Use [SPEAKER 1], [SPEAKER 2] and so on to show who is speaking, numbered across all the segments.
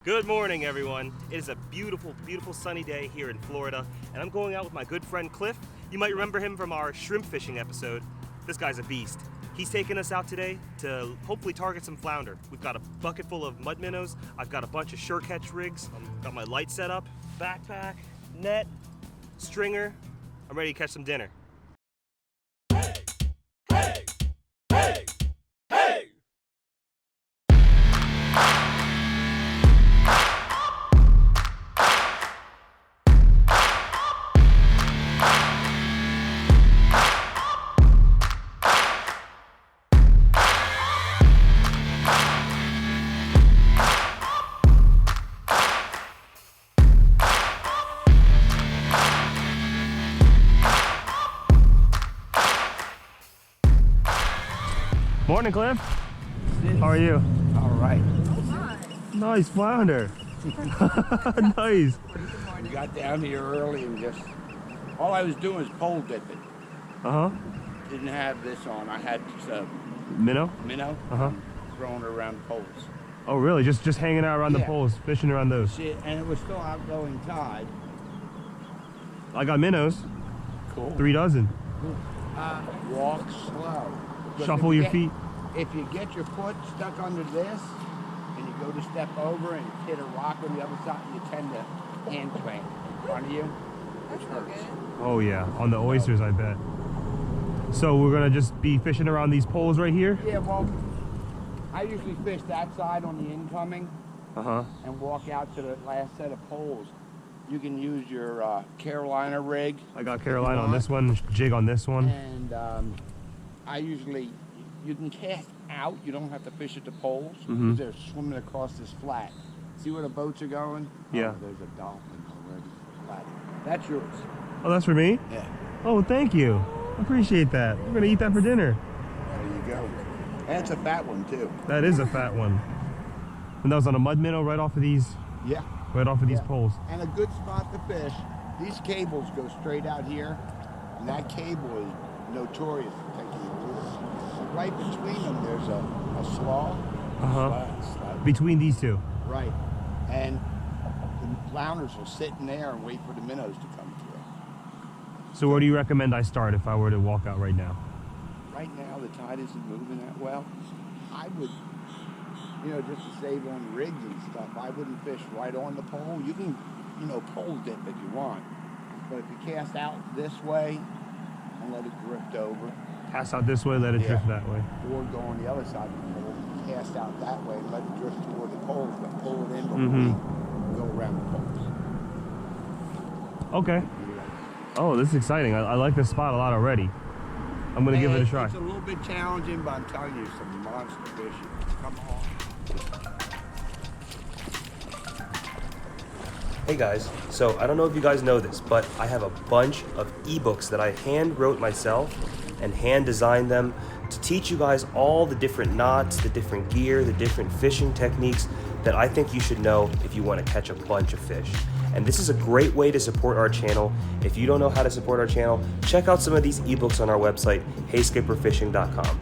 [SPEAKER 1] Good morning, everyone. It is a beautiful, beautiful sunny day here in Florida, and I'm going out with my good friend Cliff. You might remember him from our shrimp fishing episode. This guy's a beast. He's taking us out today to hopefully target some flounder. We've got a bucket full of mud minnows. I've got a bunch of sure catch rigs. I've got my light set up, backpack, net, stringer. I'm ready to catch some dinner. Morning, Cliff. How are you?
[SPEAKER 2] All right.
[SPEAKER 1] Nice flounder. Nice.
[SPEAKER 2] We got down here early and just, all I was doing was pole dipping. Didn't have this on. I had
[SPEAKER 1] Minnow?
[SPEAKER 2] minnow throwing around poles.
[SPEAKER 1] Oh, really? Just hanging out around the poles, fishing around those.
[SPEAKER 2] See, and it was still outgoing tide.
[SPEAKER 1] I got minnows.
[SPEAKER 2] Cool.
[SPEAKER 1] 3 dozen.
[SPEAKER 2] Walk slow. Because
[SPEAKER 1] Shuffle your feet.
[SPEAKER 2] If you get your foot stuck under this and you go to step over and hit a rock on the other side, you tend to hand clamp in front of you. Which hurts.
[SPEAKER 1] Oh yeah, on the oysters, I bet. So we're gonna just be fishing around these poles right here?
[SPEAKER 2] Yeah, well, I usually fish that side on the incoming and walk out to the last set of poles. You can use your Carolina rig.
[SPEAKER 1] I got Carolina on this one, jig on this one.
[SPEAKER 2] And I usually, you can cast out, you don't have to fish at the poles because they're swimming across this flat. See where the boats are going?
[SPEAKER 1] Yeah.
[SPEAKER 2] Oh, there's a dolphin already. Flat. That's yours.
[SPEAKER 1] Oh, that's for me?
[SPEAKER 2] Yeah.
[SPEAKER 1] Oh, thank you. Appreciate that. We're gonna eat that for dinner.
[SPEAKER 2] There you go. And it's a fat one too.
[SPEAKER 1] That is a fat one. And that was on a mud minnow right off of these?
[SPEAKER 2] Yeah.
[SPEAKER 1] Right off of these poles.
[SPEAKER 2] And a good spot to fish. These cables go straight out here, and that cable is notorious for taking the lure. Right between them, there's a slaw. Slab.
[SPEAKER 1] Between these two?
[SPEAKER 2] Right. And the flounders will sit in there and wait for the minnows to come through.
[SPEAKER 1] So where do you recommend I start if I were to walk out right now?
[SPEAKER 2] Right now, the tide isn't moving that well. I would, just to save on rigs and stuff, I wouldn't fish right on the pole. You can, pole dip if you want. But if you cast out this way and let it drift over.
[SPEAKER 1] Cast out this way, let it drift that way.
[SPEAKER 2] Or go on the other side of the pole, cast out that way and let it drift toward the poles, but pull it in before we go around the poles.
[SPEAKER 1] Okay. Oh, this is exciting. I like this spot a lot already. I'm going to give it a try.
[SPEAKER 2] It's a little bit challenging, but I'm telling you, some monster fishing. Come on.
[SPEAKER 1] Hey guys, so I don't know if you guys know this, but I have a bunch of ebooks that I hand wrote myself and hand designed them to teach you guys all the different knots, the different gear, the different fishing techniques that I think you should know if you want to catch a bunch of fish. And this is a great way to support our channel. If you don't know how to support our channel, check out some of these ebooks on our website, heyskipperfishing.com.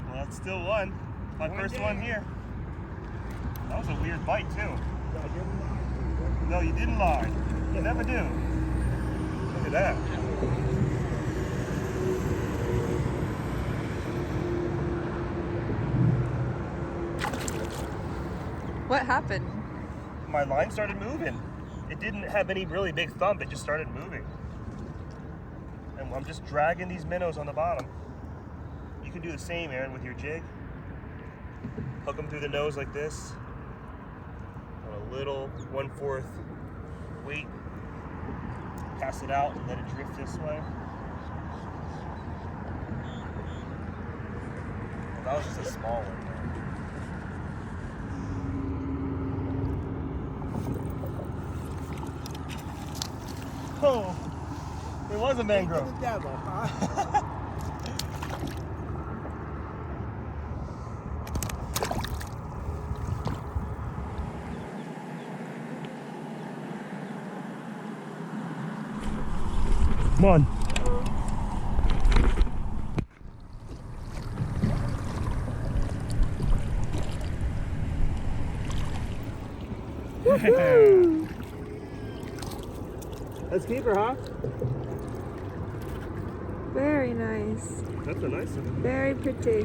[SPEAKER 1] Well, that's still one. My first one here. That was a weird bite too. No, you didn't lie. You never do. Look at that.
[SPEAKER 3] What happened?
[SPEAKER 1] My line started moving. It didn't have any really big thump, it just started moving. And I'm just dragging these minnows on the bottom. You can do the same, Aaron, with your jig. Hook them through the nose like this. On a little 1/4 weight. Pass it out and let it drift this way. That was just a small one. Oh, it was a mangrove.
[SPEAKER 2] The devil, huh?
[SPEAKER 1] Come on. Let's keep her, huh?
[SPEAKER 3] Very nice.
[SPEAKER 1] That's a nice one.
[SPEAKER 3] Very pretty.
[SPEAKER 1] I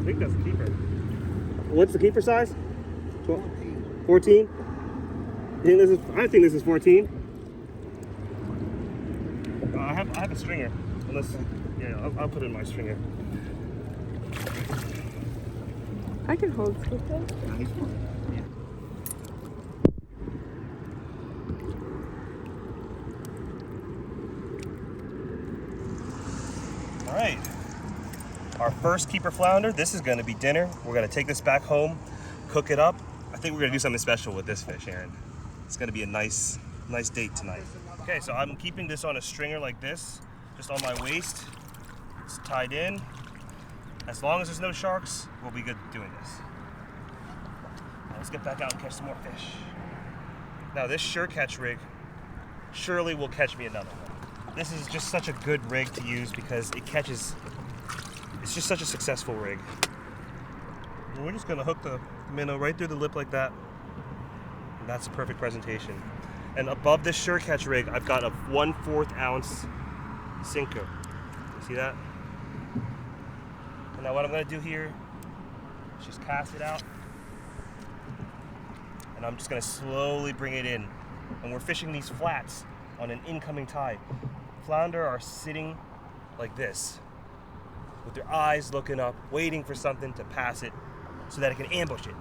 [SPEAKER 1] think that's a keeper. What's the keeper size? 14. 14? I think this is 14. I have a stringer. Unless, yeah, I'll put in my stringer.
[SPEAKER 3] I can hold Skipper.
[SPEAKER 2] Nice one.
[SPEAKER 1] All right, our first keeper flounder. This is going to be dinner. We're going to take this back home, cook it up. I think we're going to do something special with this fish, Aaron. It's going to be a nice date tonight. Okay, so I'm keeping this on a stringer like this, just on my waist. It's tied in. As long as there's no sharks, we'll be good doing this. Now let's get back out and catch some more fish. Now this sure catch rig surely will catch me another one. This is just such a good rig to use because it catches, it's just such a successful rig. And we're just gonna hook the minnow right through the lip like that. And that's a perfect presentation. And above this sure catch rig, I've got a 1/4 ounce sinker. You see that? And now what I'm gonna do here is just cast it out. And I'm just gonna slowly bring it in. And we're fishing these flats on an incoming tide. Flounder are sitting like this, with their eyes looking up, waiting for something to pass it so that it can ambush it.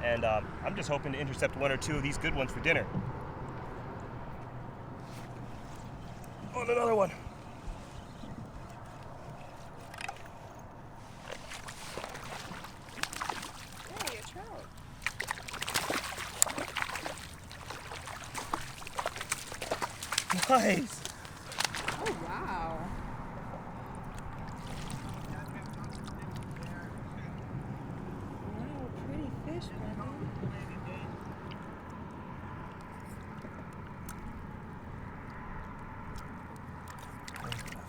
[SPEAKER 1] And I'm just hoping to intercept 1 or 2 of these good ones for dinner. On another one.
[SPEAKER 3] Hey, a trout.
[SPEAKER 1] Nice.
[SPEAKER 3] Oh, wow. Wow, pretty fish, Brendon.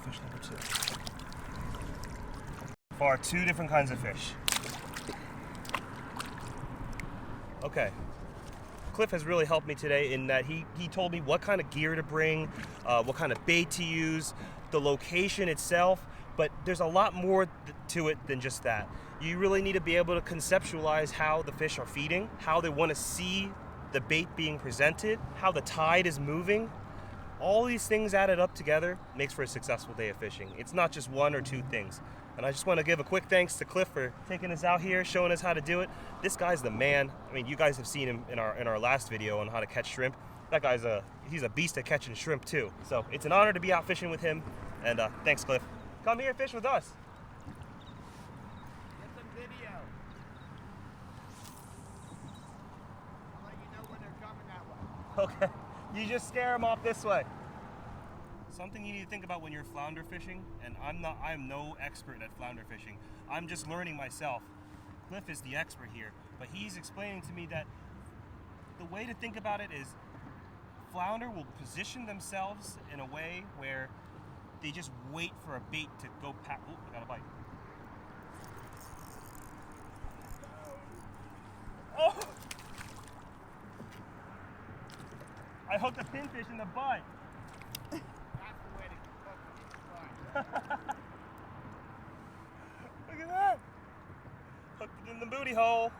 [SPEAKER 1] Fish number 2. Far 2 different kinds of fish. Okay. Cliff has really helped me today in that he told me what kind of gear to bring, what kind of bait to use, the location itself, but there's a lot more to it than just that. You really need to be able to conceptualize how the fish are feeding, how they want to see the bait being presented, how the tide is moving. All these things added up together makes for a successful day of fishing. It's not just 1 or 2 things. And I just want to give a quick thanks to Cliff for taking us out here, showing us how to do it. This guy's the man. I mean, you guys have seen him in our last video on how to catch shrimp. That guy's he's a beast at catching shrimp too. So it's an honor to be out fishing with him. And thanks, Cliff. Come here and fish with us.
[SPEAKER 2] Get some video. I'll let you know when they're coming that way.
[SPEAKER 1] Okay. You just scare them off this way. Something you need to think about when you're flounder fishing, and I'm no expert at flounder fishing. I'm just learning myself. Cliff is the expert here, but he's explaining to me that the way to think about it is flounder will position themselves in a way where they just wait for a bait to go past. Oh, I got a bite. Oh! I hooked a pinfish in the butt.
[SPEAKER 2] That's the way to hook the
[SPEAKER 1] Look at that. Hooked it in the booty hole.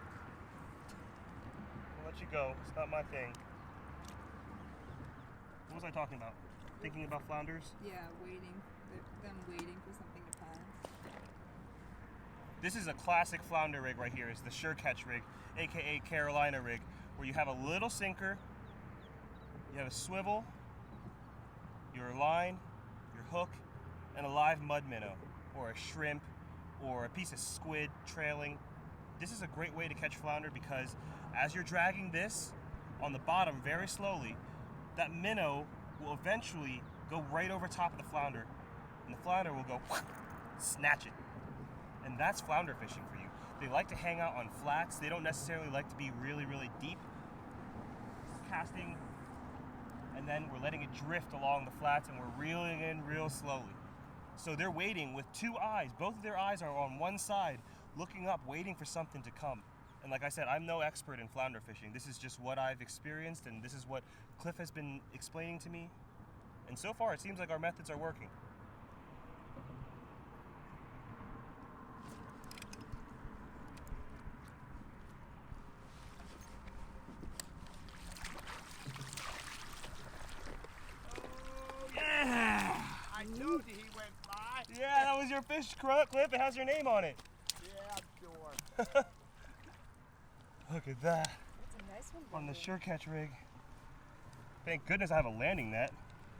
[SPEAKER 1] let you go. It's not my thing. What was I talking about? Thinking about flounders?
[SPEAKER 3] Yeah, waiting. Them waiting for something to pass.
[SPEAKER 1] This is a classic flounder rig right here. It's the sure catch rig, aka Carolina rig, where you have a little sinker, you have a swivel, your line, your hook, and a live mud minnow, or a shrimp, or a piece of squid trailing. This is a great way to catch flounder because as you're dragging this on the bottom very slowly, that minnow will eventually go right over top of the flounder, and the flounder will go snatch it. And that's flounder fishing for you. They like to hang out on flats. They don't necessarily like to be really, really deep. Casting, and then we're letting it drift along the flats, and we're reeling in real slowly. So they're waiting with two eyes. Both of their eyes are on one side, looking up, waiting for something to come. And like I said, I'm no expert in flounder fishing. This is just what I've experienced, and this is what Cliff has been explaining to me. And so far, it seems like our methods are working.
[SPEAKER 2] I told you he went by.
[SPEAKER 1] Yeah, that was your fish, Cliff. It has your name on it.
[SPEAKER 2] Yeah, I'm sure.
[SPEAKER 1] Look at that.
[SPEAKER 3] That's a nice one.
[SPEAKER 1] On the
[SPEAKER 3] Brendon.
[SPEAKER 1] sure catch rig. Thank goodness I have a landing net.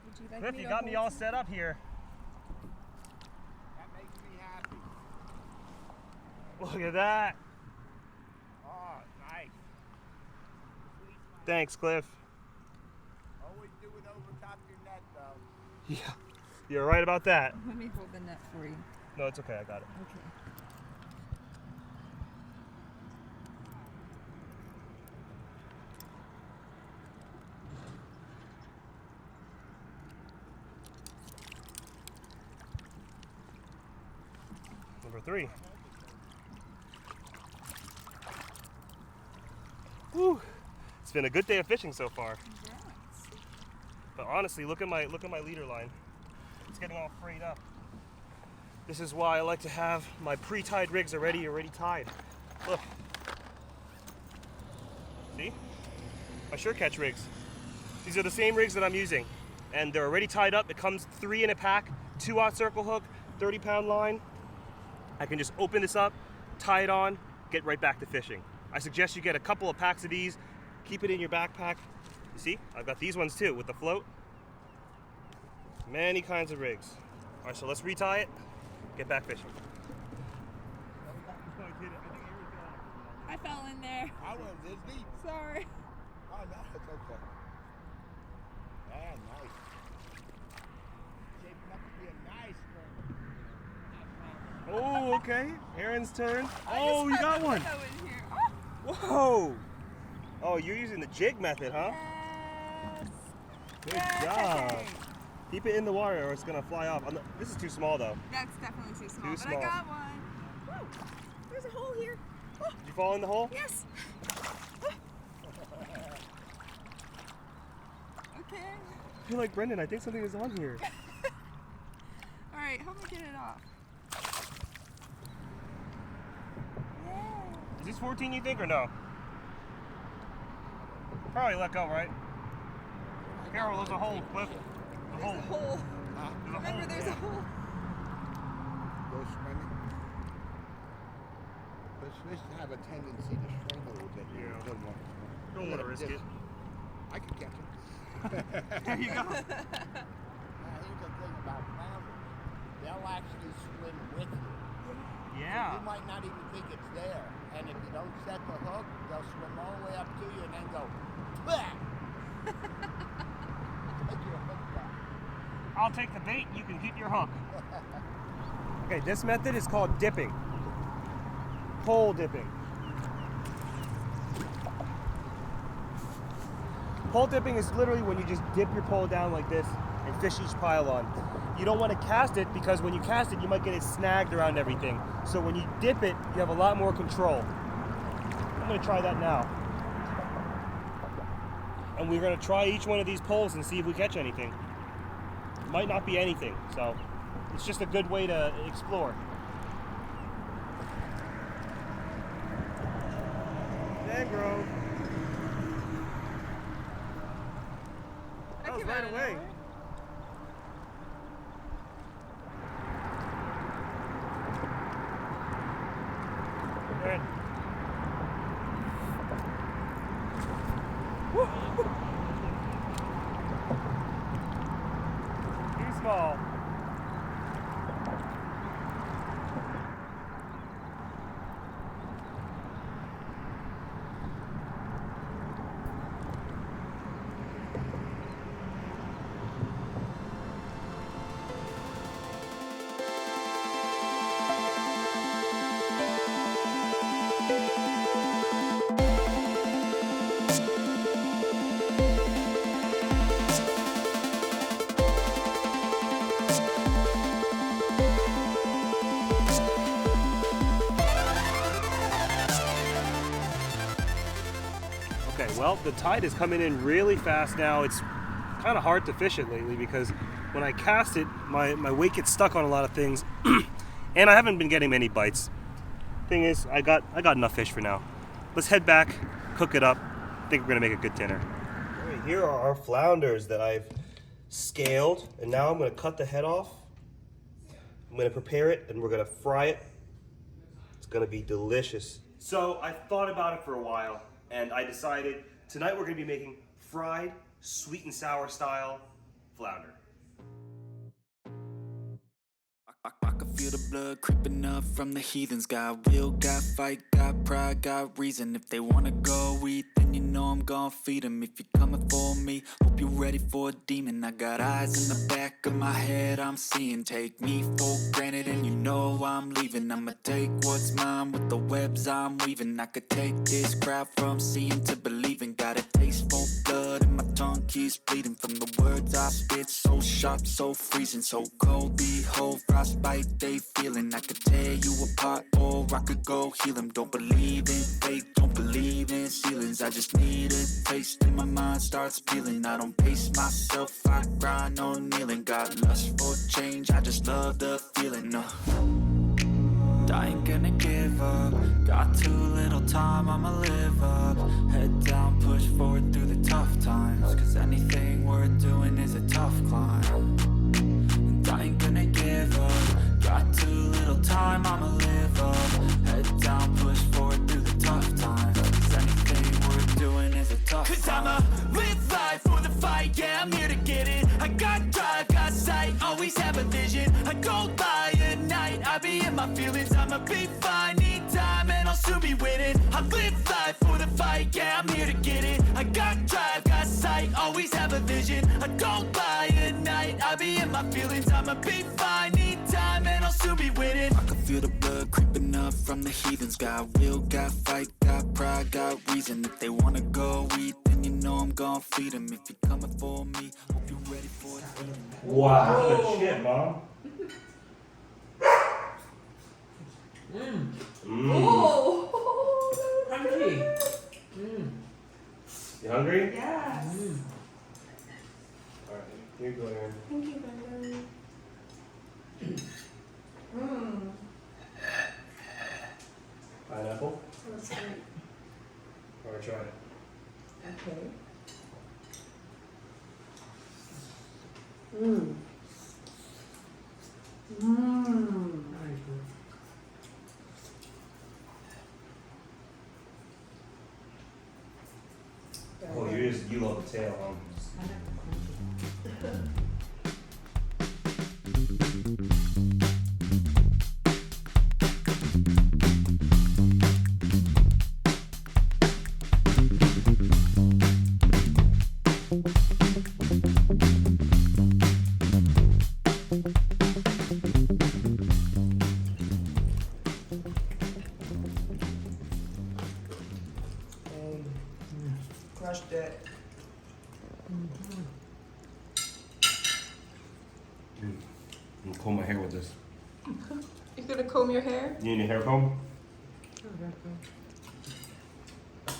[SPEAKER 3] Would you like
[SPEAKER 1] Cliff,
[SPEAKER 3] me
[SPEAKER 1] you
[SPEAKER 3] to
[SPEAKER 1] got me
[SPEAKER 3] hold
[SPEAKER 1] all
[SPEAKER 3] some?
[SPEAKER 1] set up here.
[SPEAKER 2] That makes me happy.
[SPEAKER 1] Look at that.
[SPEAKER 2] Oh, nice.
[SPEAKER 1] Thanks, Cliff.
[SPEAKER 2] Always do it over top your net, though.
[SPEAKER 1] Yeah, you're right about that.
[SPEAKER 3] Let me hold the net for you.
[SPEAKER 1] No, it's okay. I got it.
[SPEAKER 3] Okay.
[SPEAKER 1] Number 3. Whew. It's been a good day of fishing so far.
[SPEAKER 3] Congrats.
[SPEAKER 1] But honestly, look at my leader line. It's getting all frayed up. This is why I like to have my pre-tied rigs already tied. Look. See? My sure catch rigs. These are the same rigs that I'm using. And they're already tied up. It comes 3 in a pack, 2-aught circle hook, 30-pound line. I can just open this up, tie it on, get right back to fishing. I suggest you get a couple of packs of these, keep it in your backpack. You see, I've got these ones too with the float. Many kinds of rigs. All right, so let's retie it, get back fishing.
[SPEAKER 3] I fell in there.
[SPEAKER 2] I went this deep.
[SPEAKER 3] Sorry.
[SPEAKER 2] Oh, no, it's okay. Yeah, nice. Shaping up to be a nice one.
[SPEAKER 1] Oh, okay. Aaron's turn. Oh, you got one.
[SPEAKER 3] That was here. Oh,
[SPEAKER 1] Whoa. Oh, you're using the jig method, huh?
[SPEAKER 3] yes.
[SPEAKER 1] Good
[SPEAKER 3] Yay.
[SPEAKER 1] job. Keep it in the water or it's gonna fly off. This is too small though.
[SPEAKER 3] That's definitely too small,
[SPEAKER 1] Too
[SPEAKER 3] but
[SPEAKER 1] small.
[SPEAKER 3] I got one. Whoa, there's a hole here. Oh,
[SPEAKER 1] Did you fall in the hole?
[SPEAKER 3] yes. Okay.
[SPEAKER 1] I feel like Brendon, I think something is on here.
[SPEAKER 3] All right, help me get it off. Yeah.
[SPEAKER 1] Is this 14 you think or no? Probably let go, right? Carol, there's a hole, Cliff. The
[SPEAKER 3] There's
[SPEAKER 1] hole.
[SPEAKER 3] a hole.
[SPEAKER 1] There's a
[SPEAKER 3] Remember,
[SPEAKER 1] hole.
[SPEAKER 3] there's a hole.
[SPEAKER 2] Go swimming. But fish have a tendency to shrink a little bit.
[SPEAKER 1] Yeah.
[SPEAKER 2] Don't want to.
[SPEAKER 1] Don't want to risk it.
[SPEAKER 2] I could catch it.
[SPEAKER 1] There you go.
[SPEAKER 2] Now, here's the thing about flounders. They'll actually swim with you. You
[SPEAKER 1] Yeah.
[SPEAKER 2] might not even think it's there. And if you don't set the hook, they'll swim all the way up to you and then go, BAM! Take your hook back.
[SPEAKER 1] I'll take the bait, you can keep your hook. Okay, this method is called dipping. Pole dipping. Pole dipping is literally when you just dip your pole down like this and fish each pile on. You don't want to cast it because when you cast it, you might get it snagged around everything. So when you dip it, you have a lot more control. I'm going to try that now. And we're going to try each one of these poles and see if we catch anything. Might not be anything, so it's just a good way to explore. Mangrove. right away. Good. Too small. Okay, well, the tide is coming in really fast now. It's kind of hard to fish it lately because when I cast it, my weight gets stuck on a lot of things, and I haven't been getting many bites. Thing is, I got enough fish for now. Let's head back, cook it up. I think we're gonna make a good dinner. All right, here are our flounders that I've scaled, and now I'm gonna cut the head off. I'm gonna prepare it, and we're gonna fry it. It's gonna be delicious. So I thought about it for a while, and I decided tonight we're gonna be making fried, sweet and sour style flounder.
[SPEAKER 4] I can feel the blood creeping up from the heathens. Got will, got fight, got pride, got reason. If they wanna go eat, then you know I'm gon' feed them. If you're coming for me, hope you're ready for a demon. I got eyes in the back of my head, I'm seeing. Take me for granted and you know I'm leaving. I'ma take what's mine with the webs I'm weaving. I could take this crowd from seeing to believing. Got a taste for blood and my tongue keeps bleeding. From the words I spit, so sharp, so freezing. So cold, behold, frostbite they feeling. I could tear you apart or I could go heal them. Don't believe in fate, don't believe in ceilings. I just need a taste and my mind starts peeling. I don't pace myself, I grind on kneeling. Got lust for change, I just love the feeling. I ain't gonna give up. Got too little time, I'ma live up. Head down, push forward through the tough times. Cause anything worth doing is a tough climb. And I ain't gonna give up. Got too little time, I'ma live up. Head down, push forward through the tough times. Cause anything worth doing is a tough climb. Cause I'ma live life for the fight, yeah, I'm here to get it. I got drive, got sight, always have a vision. I go by at night, I be in my feelings. I'ma be fine, need time, and I'll soon be winning. I live life for the fight, yeah, I'm here to get it. I got drive, got sight, always have a vision. I go by at night, I be in my feelings. I'ma be fine, need time, and I'll soon be winning. I can feel the blood creeping up from the heathens. Got will, got fight, got pride, got reason. If they wanna go eat, then you know I'm gon' feed them. If you're coming for me, hope you're ready for it.
[SPEAKER 1] Wow, good shit, Mom.
[SPEAKER 5] Oh, hungry.
[SPEAKER 1] You hungry?
[SPEAKER 5] Yes.
[SPEAKER 1] All right, here you go, Aaron.
[SPEAKER 5] Thank you, Brendon.
[SPEAKER 1] Pineapple?
[SPEAKER 5] That's great.
[SPEAKER 1] All right, try it.
[SPEAKER 5] Okay.
[SPEAKER 1] Oh, you love the tail, huh?
[SPEAKER 5] Crushed it.
[SPEAKER 1] I'm gonna comb my hair with this.
[SPEAKER 5] You're gonna comb your hair?
[SPEAKER 1] You need a hair comb?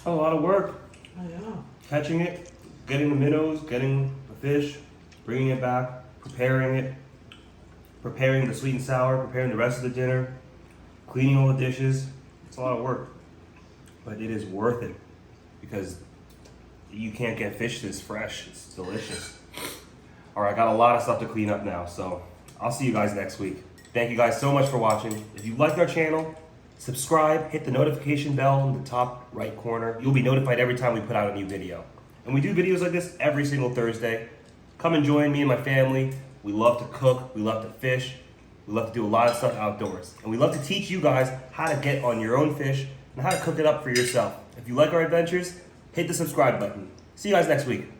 [SPEAKER 1] A lot of work.
[SPEAKER 5] I know.
[SPEAKER 1] Catching it, getting the minnows, getting the fish, bringing it back, preparing the sweet and sour, preparing the rest of the dinner, cleaning all the dishes. It's a lot of work, but it is worth it because you can't get fish this fresh. It's delicious. All right, I got a lot of stuff to clean up now, so I'll see you guys next week. Thank you guys so much for watching. If you liked our channel, subscribe, hit the notification bell in the top right corner. You'll be notified every time we put out a new video. And we do videos like this every single Thursday. Come and join me and my family. We love to cook, we love to fish, we love to do a lot of stuff outdoors. And we love to teach you guys how to get on your own fish and how to cook it up for yourself. If you like our adventures, hit the subscribe button. See you guys next week.